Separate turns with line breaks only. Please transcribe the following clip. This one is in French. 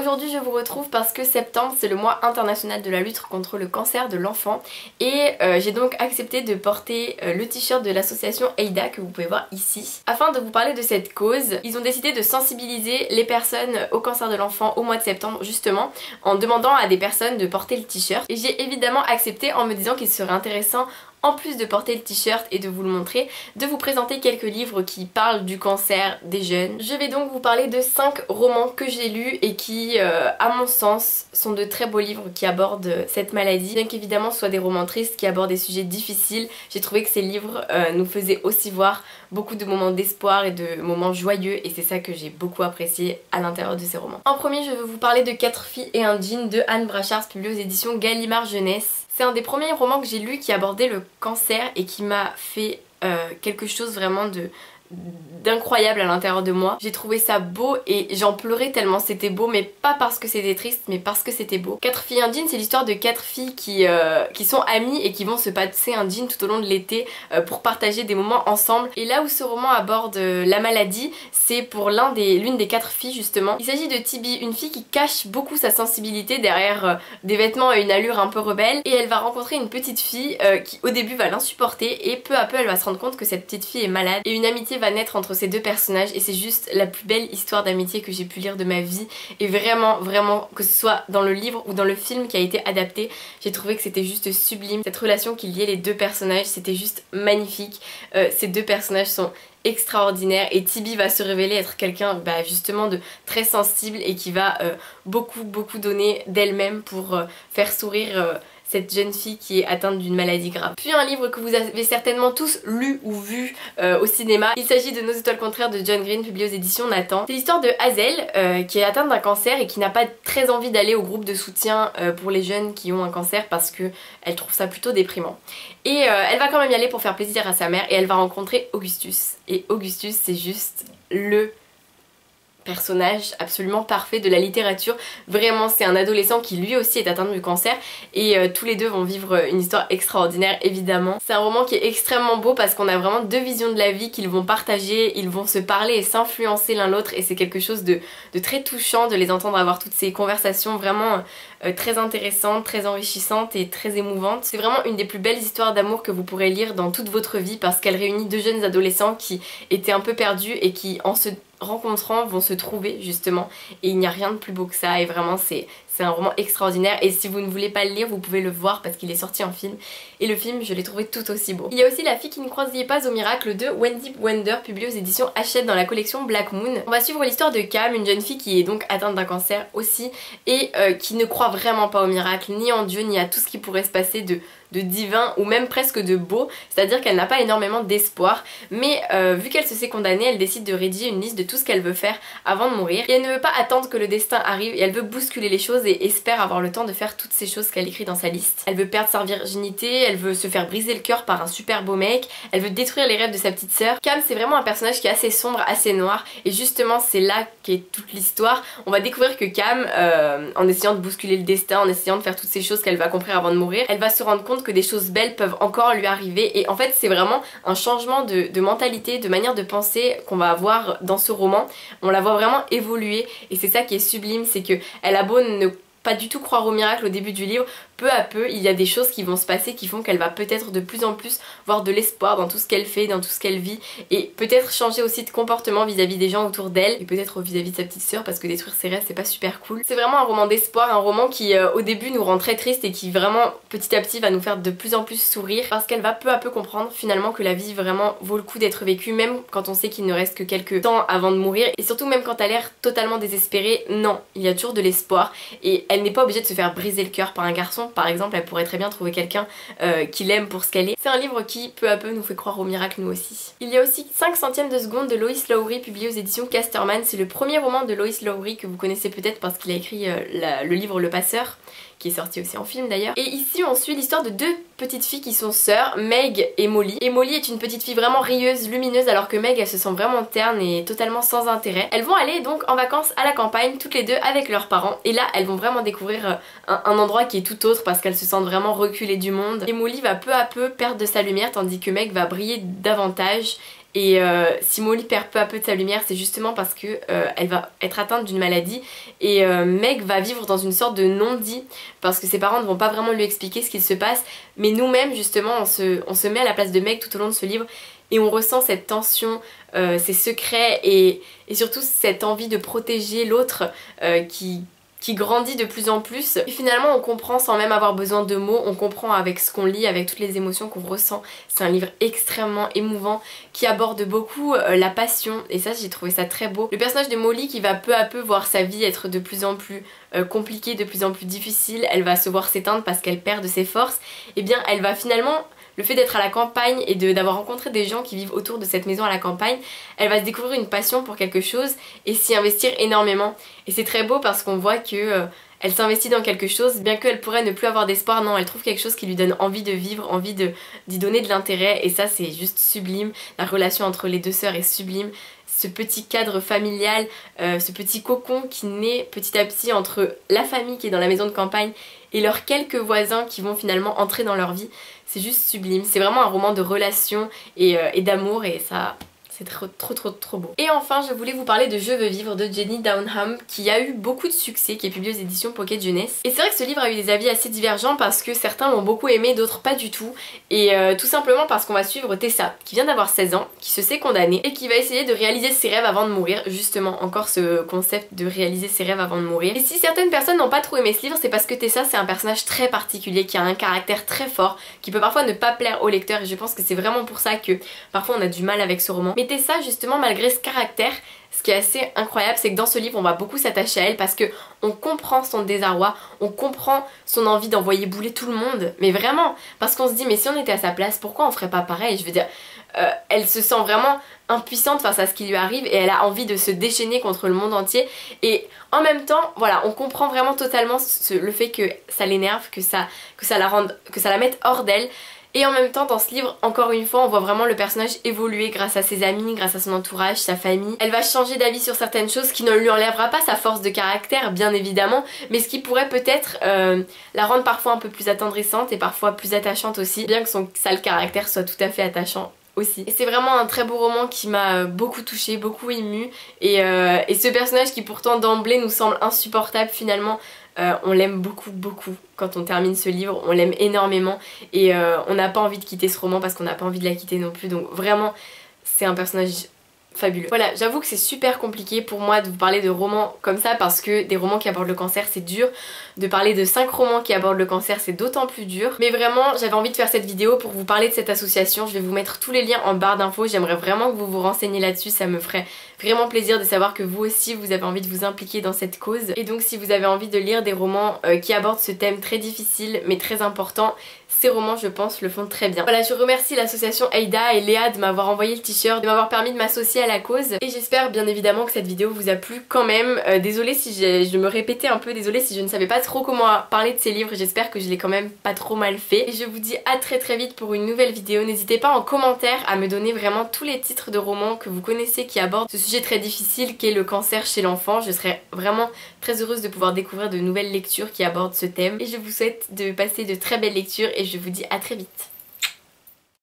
aujourd'hui je vous retrouve parce que septembre c'est le mois international de la lutte contre le cancer de l'enfant et j'ai donc accepté de porter le t-shirt de l'association AIDA que vous pouvez voir ici. Afin de vous parler de cette cause, ils ont décidé de sensibiliser les personnes au cancer de l'enfant au mois de septembre justement en demandant à des personnes de porter le t-shirt et j'ai évidemment accepté en me disant qu'il serait intéressant, en plus de porter le t-shirt et de vous le montrer, de vous présenter quelques livres qui parlent du cancer des jeunes. Je vais donc vous parler de 5 romans que j'ai lus et qui, à mon sens, sont de très beaux livres qui abordent cette maladie. Bien qu'évidemment ce soit des romans tristes qui abordent des sujets difficiles, j'ai trouvé que ces livres nous faisaient aussi voir beaucoup de moments d'espoir et de moments joyeux et c'est ça que j'ai beaucoup apprécié à l'intérieur de ces romans. En premier, je vais vous parler de 4 filles et un jean de Anne Brachard, publié aux éditions Gallimard Jeunesse. C'est un des premiers romans que j'ai lu qui abordait le cancer et qui m'a fait quelque chose vraiment d'incroyable à l'intérieur de moi. J'ai trouvé ça beau et j'en pleurais tellement c'était beau, mais pas parce que c'était triste mais parce que c'était beau. 4 filles un jean, c'est l'histoire de 4 filles qui sont amies et qui vont se passer un jean tout au long de l'été pour partager des moments ensemble. Et là où ce roman aborde la maladie, c'est pour l'une des 4 filles justement. Il s'agit de Tibi, une fille qui cache beaucoup sa sensibilité derrière des vêtements et une allure un peu rebelle, et elle va rencontrer une petite fille qui au début va l'insupporter et peu à peu elle va se rendre compte que cette petite fille est malade et une amitié va naître entre ces deux personnages et c'est juste la plus belle histoire d'amitié que j'ai pu lire de ma vie et vraiment que ce soit dans le livre ou dans le film qui a été adapté, j'ai trouvé que c'était juste sublime. Cette relation qui liait les deux personnages, c'était juste magnifique. Ces deux personnages sont extraordinaires et Tibi va se révéler être quelqu'un justement de très sensible et qui va beaucoup donner d'elle-même pour faire sourire cette jeune fille qui est atteinte d'une maladie grave. Puis un livre que vous avez certainement tous lu ou vu au cinéma. Il s'agit de Nos étoiles contraires de John Green, publié aux éditions Nathan. C'est l'histoire de Hazel qui est atteinte d'un cancer et qui n'a pas très envie d'aller au groupe de soutien pour les jeunes qui ont un cancer parce que elle trouve ça plutôt déprimant. Et elle va quand même y aller pour faire plaisir à sa mère et elle va rencontrer Augustus. Et Augustus c'est juste le personnage absolument parfait de la littérature. Vraiment c'est un adolescent qui lui aussi est atteint du cancer et tous les deux vont vivre une histoire extraordinaire évidemment. C'est un roman qui est extrêmement beau parce qu'on a vraiment deux visions de la vie qu'ils vont partager, ils vont se parler et s'influencer l'un l'autre et c'est quelque chose de très touchant de les entendre avoir toutes ces conversations vraiment très intéressantes, très enrichissantes et très émouvantes. C'est vraiment une des plus belles histoires d'amour que vous pourrez lire dans toute votre vie parce qu'elle réunit deux jeunes adolescents qui étaient un peu perdus et qui en se rencontrant vont se trouver justement et il n'y a rien de plus beau que ça et vraiment c'est un roman extraordinaire et si vous ne voulez pas le lire vous pouvez le voir parce qu'il est sorti en film et le film je l'ai trouvé tout aussi beau. Il y a aussi La fille qui ne croyait pas au miracle de Wendy Wender publié aux éditions Hachette dans la collection Black Moon. On va suivre l'histoire de Cam, une jeune fille qui est donc atteinte d'un cancer aussi et qui ne croit vraiment pas au miracle ni en Dieu ni à tout ce qui pourrait se passer de divin ou même presque de beau, c'est à dire qu'elle n'a pas énormément d'espoir mais vu qu'elle se sait condamnée elle décide de rédiger une liste de tout ce qu'elle veut faire avant de mourir et elle ne veut pas attendre que le destin arrive et elle veut bousculer les choses et espère avoir le temps de faire toutes ces choses qu'elle écrit dans sa liste. Elle veut perdre sa virginité, elle veut se faire briser le cœur par un super beau mec, elle veut détruire les rêves de sa petite sœur. Cam c'est vraiment un personnage qui est assez sombre, assez noir et justement c'est là qu'est toute l'histoire. On va découvrir que Cam en essayant de bousculer le destin, en essayant de faire toutes ces choses qu'elle va accomplir avant de mourir, elle va se rendre compte que des choses belles peuvent encore lui arriver et en fait c'est vraiment un changement de mentalité, de manière de penser qu'on va avoir dans ce roman. On la voit vraiment évoluer et c'est ça qui est sublime, c'est que elle a beau ne pas du tout croire au miracle au début du livre, peu à peu il y a des choses qui vont se passer qui font qu'elle va peut-être de plus en plus voir de l'espoir dans tout ce qu'elle fait, dans tout ce qu'elle vit et peut-être changer aussi de comportement vis-à-vis des gens autour d'elle et peut-être vis-à-vis de sa petite sœur parce que détruire ses rêves c'est pas super cool. C'est vraiment un roman d'espoir, un roman qui au début nous rend très triste et qui vraiment petit à petit va nous faire de plus en plus sourire parce qu'elle va peu à peu comprendre finalement que la vie vraiment vaut le coup d'être vécue même quand on sait qu'il ne reste que quelques temps avant de mourir et surtout même quand elle a l'air totalement désespérée, non, il y a toujours de l'espoir et elle n'est pas obligée de se faire briser le cœur par un garçon. Par exemple elle pourrait très bien trouver quelqu'un qui l'aime pour ce qu'elle est. C'est un livre qui peu à peu nous fait croire au miracle nous aussi. Il y a aussi 5 centièmes de seconde de Lois Lowry publié aux éditions Casterman. C'est le premier roman de Lois Lowry que vous connaissez peut-être parce qu'il a écrit le livre Le Passeur qui est sorti aussi en film d'ailleurs. Et ici on suit l'histoire de deux petites filles qui sont sœurs, Meg et Molly. Et Molly est une petite fille vraiment rieuse, lumineuse, alors que Meg elle se sent vraiment terne et totalement sans intérêt. Elles vont aller donc en vacances à la campagne toutes les deux avec leurs parents et là elles vont vraiment découvrir un endroit qui est tout autre parce qu'elles se sentent vraiment reculées du monde. Et Molly va peu à peu perdre de sa lumière tandis que Meg va briller davantage et si Molly perd peu à peu de sa lumière, c'est justement parce que elle va être atteinte d'une maladie et Meg va vivre dans une sorte de non-dit parce que ses parents ne vont pas vraiment lui expliquer ce qu'il se passe, mais nous-mêmes justement on se met à la place de Meg tout au long de ce livre et on ressent cette tension, ces secrets et surtout cette envie de protéger l'autre qui grandit de plus en plus. Et finalement on comprend sans même avoir besoin de mots, on comprend avec ce qu'on lit, avec toutes les émotions qu'on ressent. C'est un livre extrêmement émouvant qui aborde beaucoup la passion et ça j'ai trouvé ça très beau. Le personnage de Molly qui va peu à peu voir sa vie être de plus en plus compliquée, de plus en plus difficile, elle va se voir s'éteindre parce qu'elle perd de ses forces, et bien elle va finalement... Le fait d'être à la campagne et d'avoir rencontré des gens qui vivent autour de cette maison à la campagne, elle va se découvrir une passion pour quelque chose et s'y investir énormément. Et c'est très beau parce qu'on voit que elle s'investit dans quelque chose, bien qu'elle pourrait ne plus avoir d'espoir, non, elle trouve quelque chose qui lui donne envie de vivre, envie d'y donner de l'intérêt, et ça c'est juste sublime. La relation entre les deux sœurs est sublime. Ce petit cadre familial, ce petit cocon qui naît petit à petit entre la famille qui est dans la maison de campagne et leurs quelques voisins qui vont finalement entrer dans leur vie. C'est juste sublime, c'est vraiment un roman de relations et d'amour et ça... C'est trop beau. Et enfin je voulais vous parler de Je veux vivre de Jenny Downham qui a eu beaucoup de succès, qui est publié aux éditions Pocket Jeunesse. Et c'est vrai que ce livre a eu des avis assez divergents parce que certains l'ont beaucoup aimé, d'autres pas du tout. Et tout simplement parce qu'on va suivre Tessa qui vient d'avoir 16 ans, qui se sait condamnée et qui va essayer de réaliser ses rêves avant de mourir. Justement encore ce concept de réaliser ses rêves avant de mourir. Et si certaines personnes n'ont pas trop aimé ce livre, c'est parce que Tessa c'est un personnage très particulier qui a un caractère très fort, qui peut parfois ne pas plaire au lecteur et je pense que c'est vraiment pour ça que parfois on a du mal avec ce roman. Mais Tessa justement malgré ce caractère, ce qui est assez incroyable c'est que dans ce livre on va beaucoup s'attacher à elle parce que on comprend son désarroi, on comprend son envie d'envoyer bouler tout le monde, mais vraiment, parce qu'on se dit mais si on était à sa place pourquoi on ferait pas pareil, je veux dire elle se sent vraiment impuissante face à ce qui lui arrive et elle a envie de se déchaîner contre le monde entier et en même temps voilà on comprend vraiment totalement le fait que ça l'énerve, que ça la mette hors d'elle. Et en même temps dans ce livre, encore une fois, on voit vraiment le personnage évoluer grâce à ses amis, grâce à son entourage, sa famille. Elle va changer d'avis sur certaines choses qui ne lui enlèvera pas sa force de caractère, bien évidemment, mais ce qui pourrait peut-être la rendre parfois un peu plus attendrissante et parfois plus attachante aussi, bien que son sale caractère soit tout à fait attachant aussi. Et c'est vraiment un très beau roman qui m'a beaucoup touchée, beaucoup émue et ce personnage qui pourtant d'emblée nous semble insupportable finalement, on l'aime beaucoup quand on termine ce livre, on l'aime énormément et on n'a pas envie de quitter ce roman parce qu'on n'a pas envie de la quitter non plus, donc vraiment c'est un personnage fabuleux. Voilà, j'avoue que c'est super compliqué pour moi de vous parler de romans comme ça parce que des romans qui abordent le cancer c'est dur, de parler de 5 romans qui abordent le cancer c'est d'autant plus dur, mais vraiment j'avais envie de faire cette vidéo pour vous parler de cette association. Je vais vous mettre tous les liens en barre d'infos, j'aimerais vraiment que vous vous renseigniez là-dessus, ça me ferait vraiment plaisir de savoir que vous aussi vous avez envie de vous impliquer dans cette cause. Et donc si vous avez envie de lire des romans qui abordent ce thème très difficile mais très important, ces romans je pense le font très bien. Voilà, je remercie l'association Aida et Léa de m'avoir envoyé le t-shirt, de m'avoir permis de m'associer à la cause et j'espère bien évidemment que cette vidéo vous a plu quand même. Désolée si je me répétais un peu, désolée si je ne savais pas trop comment parler de ces livres, j'espère que je l'ai quand même pas trop mal fait. Et je vous dis à très vite pour une nouvelle vidéo. N'hésitez pas en commentaire à me donner vraiment tous les titres de romans que vous connaissez qui abordent ce sujet très difficile qu'est le cancer chez l'enfant. Je serais vraiment très heureuse de pouvoir découvrir de nouvelles lectures qui abordent ce thème et je vous souhaite de passer de très belles lectures et je vous dis à très vite.